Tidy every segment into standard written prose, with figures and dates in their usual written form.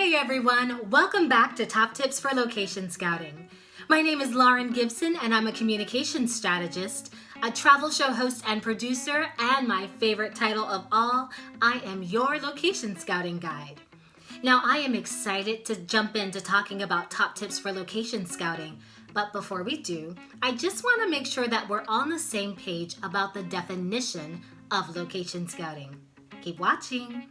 Hey everyone, welcome back to Top Tips for Location Scouting. My name is Lauren Gibson and I'm a communications strategist, a travel show host and producer, and my favorite title of all, I am your location scouting guide. Now I am excited to jump into talking about top tips for location scouting, but before we do, I just want to make sure that we're on the same page about the definition of location scouting. Keep watching.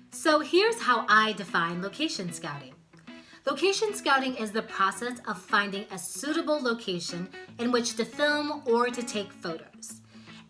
So here's how I define location scouting. Location scouting is the process of finding a suitable location in which to film or to take photos.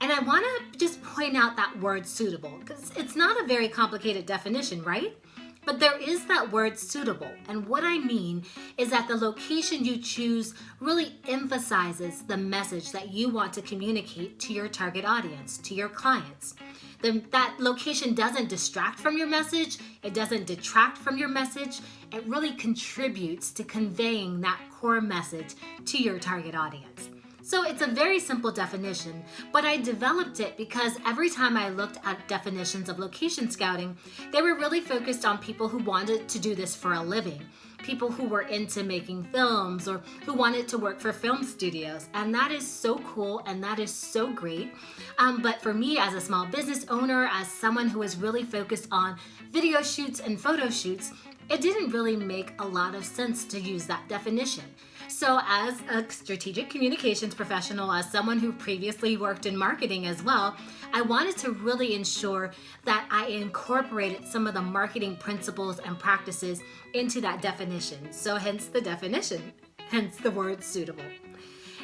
And I want to just point out that word suitable because it's not a very complicated definition, right? But there is that word suitable. And what I mean is that the location you choose really emphasizes the message that you want to communicate to your target audience, to your clients. That location doesn't distract from your message, it doesn't detract from your message, it really contributes to conveying that core message to your target audience. So it's a very simple definition, but I developed it because every time I looked at definitions of location scouting, they were really focused on people who wanted to do this for a living, people who were into making films or who wanted to work for film studios. And that is so cool and that is so great. But for me as a small business owner, as someone who is really focused on video shoots and photo shoots, it didn't really make a lot of sense to use that definition. So as a strategic communications professional, as someone who previously worked in marketing as well, I wanted to really ensure that I incorporated some of the marketing principles and practices into that definition. So hence the definition, hence the word suitable.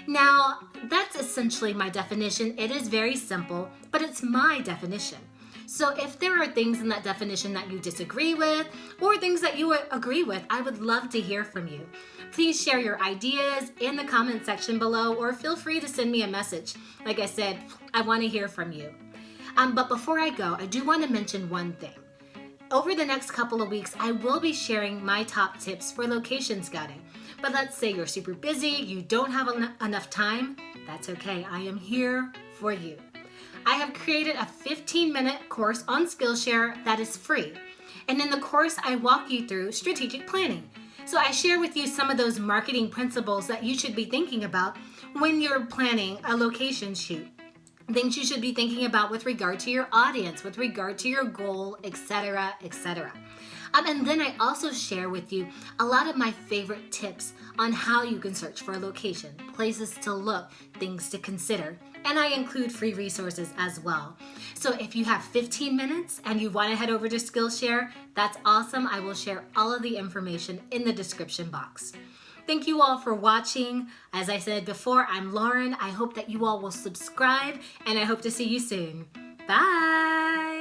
Now, that's essentially my definition. It is very simple, but it's my definition. So if there are things in that definition that you disagree with or things that you agree with, I would love to hear from you. Please share your ideas in the comment section below or feel free to send me a message. Like I said, I want to hear from you. But before I go, I do want to mention one thing. Over the next couple of weeks, I will be sharing my top tips for location scouting. But let's say you're super busy, you don't have enough time, that's okay. I am here for you. I have created a 15-minute course on Skillshare that is free. And in the course, I walk you through strategic planning. So I share with you some of those marketing principles that you should be thinking about when you're planning a location shoot. Things you should be thinking about with regard to your audience, with regard to your goal, etc., etc. And then I also share with you a lot of my favorite tips on how you can search for a location, places to look, things to consider. And I include free resources as well. So if you have 15 minutes and you want to head over to Skillshare, that's awesome. I will share all of the information in the description box. Thank you all for watching. As I said before, I'm Lauren. I hope that you all will subscribe and I hope to see you soon. Bye.